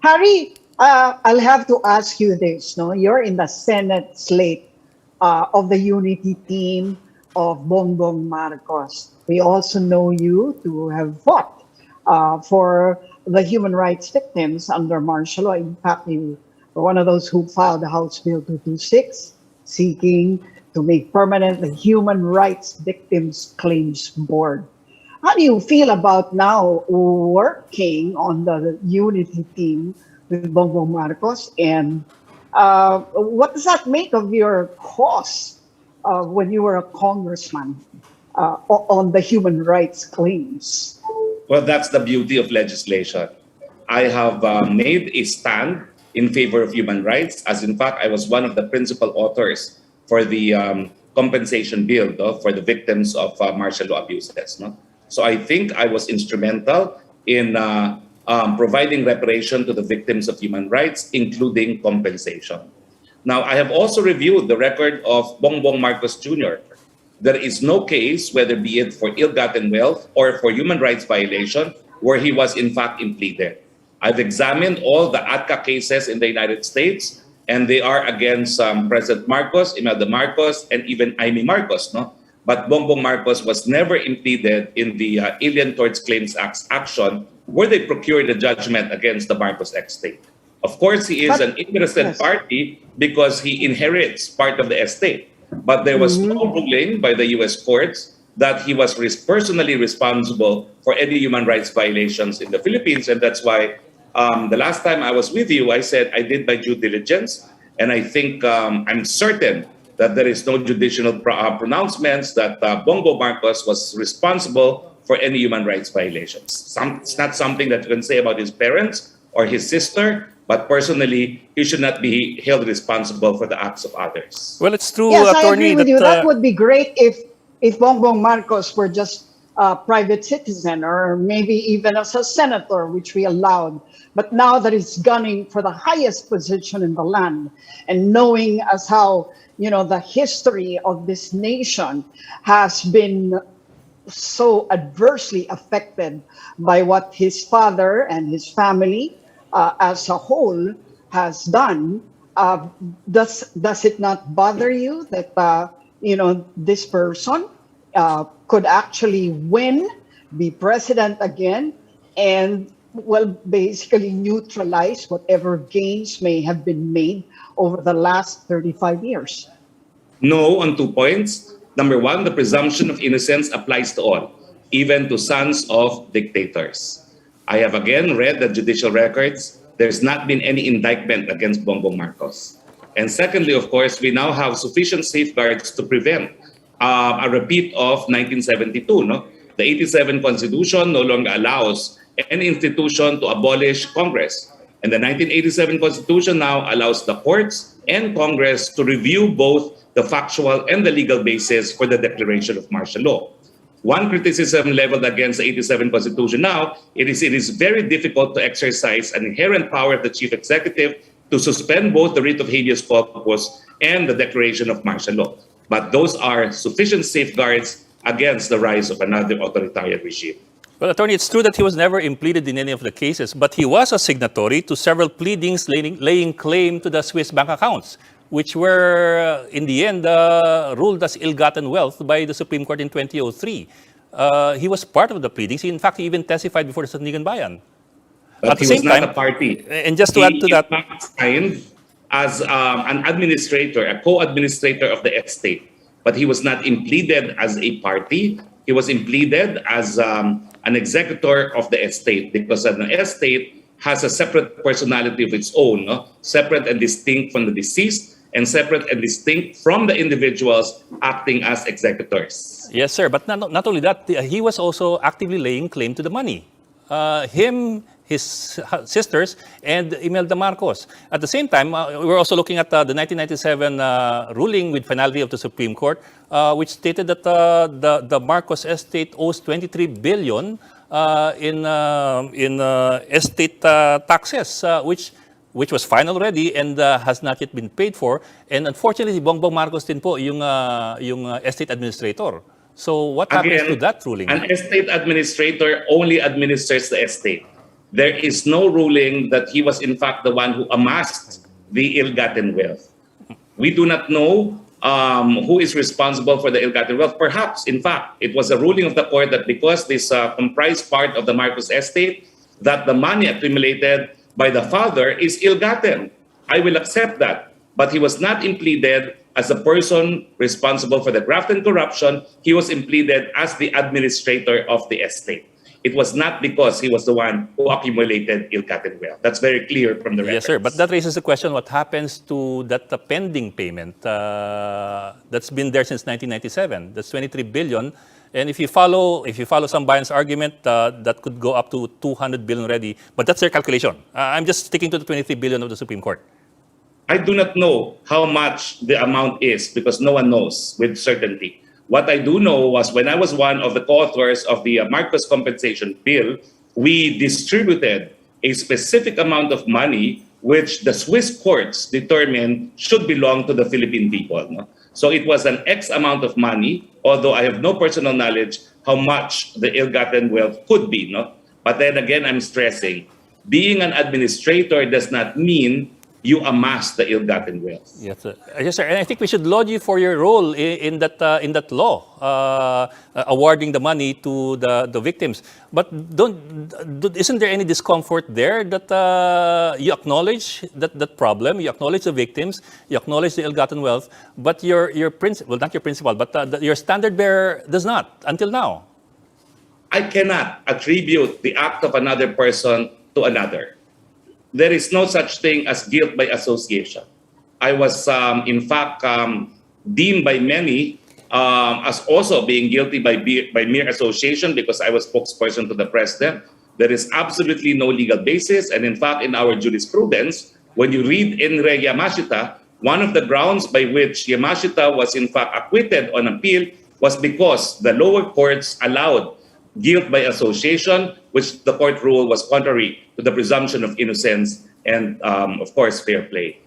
Harry, I'll have to ask you this. No, you're in the Senate slate of the unity team of Bongbong Marcos. We also know you to have fought for the human rights victims under martial law. In fact, you were one of those who filed the House Bill 226, seeking to make permanent the Human Rights Victims Claims Board. How do you feel about now working on the unity team with Bongbong Marcos? And what does that make of your cause when you were a congressman on the human rights claims? Well, that's the beauty of legislation. I have made a stand in favor of human rights, as in fact, I was one of the principal authors for the compensation bill for the victims of martial law abuses. No? So I think I was instrumental in providing reparation to the victims of human rights, including compensation. Now, I have also reviewed the record of Bongbong Marcos Jr. There is no case, whether be it for ill-gotten wealth or for human rights violation, where he was in fact impleaded. I've examined all the ATCA cases in the United States, and they are against President Marcos, Imelda Marcos, and even Amy Marcos. No? But Bongbong Marcos was never impleaded in the Alien Tort Claims Act action where they procured a judgment against the Marcos estate. Of course, he is an interested party because he inherits part of the estate. But there was no ruling by the U.S. courts that he was personally responsible for any human rights violations in the Philippines. And that's why the last time I was with you, I said I did my due diligence. And I think I'm certain that there is no judicial pronouncements that Bongbong Marcos was responsible for any human rights violations. It's not something that you can say about his parents or his sister, but personally, he should not be held responsible for the acts of others. Well, it's true, yes, Attorney. I agree with you. That would be great if Bongbong Marcos were just a private citizen or maybe even as a senator, which we allowed. But now that he's gunning for the highest position in the land and knowing as how, the history of this nation has been so adversely affected by what his father and his family as a whole has done, does it not bother you that this person could actually win, be president again, and basically neutralize whatever gains may have been made over the last 35 years? No, on 2 points. Number one, the presumption of innocence applies to all, even to sons of dictators. I have again read the judicial records. There's not been any indictment against Bongbong Marcos. And secondly, of course, we now have sufficient safeguards to prevent a repeat of 1972. No? The 87 Constitution no longer allows any institution to abolish Congress. And the 1987 Constitution now allows the courts and Congress to review both the factual and the legal basis for the declaration of martial law. One criticism leveled against the 87 Constitution now, it is very difficult to exercise an inherent power of the chief executive to suspend both the writ of habeas corpus and the declaration of martial law. But those are sufficient safeguards against the rise of another authoritarian regime. Well, Attorney, it's true that he was never impleaded in any of the cases, but he was a signatory to several pleadings laying claim to the Swiss bank accounts, which were, in the end, ruled as ill-gotten wealth by the Supreme Court in 2003. He was part of the pleadings. In fact, he even testified before the Sandigan Bayan. But at the he same was not time, a party. And just to add to that, signed as an administrator, a co-administrator of the estate, but he was not impleaded as a party. He was impleaded as an executor of the estate, because an estate has a separate personality of its own, no? Separate and distinct from the deceased, and separate and distinct from the individuals acting as executors. Yes, sir. But not only that, he was also actively laying claim to the money. Him, his sisters, and Imelda Marcos. At the same time, we're also looking at the 1997 ruling with finality of the Supreme Court, which stated that the Marcos estate owes 23 billion in estate taxes, which was final already and has not yet been paid for. And unfortunately, Bongbong Marcos din po yung estate administrator. So what happens to that ruling? An estate administrator only administers the estate. there is no ruling that he was in fact the one who amassed the ill-gotten wealth. We do not know who is responsible for the ill-gotten wealth. Perhaps, in fact, it was a ruling of the court that because this comprised part of the Marcos estate, that the money accumulated by the father is ill-gotten. I will accept that. But he was not impleaded as a person responsible for the graft and corruption. He was impleaded as the administrator of the estate. It was not because he was the one who accumulated ill-gotten wealth. That's very clear from the records. Yes, sir. But that raises the question: what happens to that pending payment that's been there since 1997? That's 23 billion. And if you follow some Bayani's argument, that could go up to 200 billion already. But that's their calculation. I'm just sticking to the 23 billion of the Supreme Court. I do not know how much the amount is because no one knows with certainty. What I do know was when I was one of the co-authors of the Marcos compensation bill, we distributed a specific amount of money which the Swiss courts determined should belong to the Philippine people. No? So it was an X amount of money, although I have no personal knowledge how much the ill-gotten wealth could be. No? But then again, I'm stressing, being an administrator does not mean you amass the ill-gotten wealth. Yes, sir. Yes, sir. And I think we should laud you for your role in that law, awarding the money to the victims. But isn't there any discomfort there that you acknowledge that problem, you acknowledge the victims, you acknowledge the ill-gotten wealth, but your principal, well, not your principal, but your standard bearer does not until now? I cannot attribute the act of another person to another. There is no such thing as guilt by association. I was, in fact, deemed by many as also being guilty by mere association because I was spokesperson to the president. There is absolutely no legal basis. And in fact, in our jurisprudence, when you read in Re Yamashita, one of the grounds by which Yamashita was in fact acquitted on appeal was because the lower courts allowed guilt by association, which the court ruled was contrary to the presumption of innocence and, of course, fair play.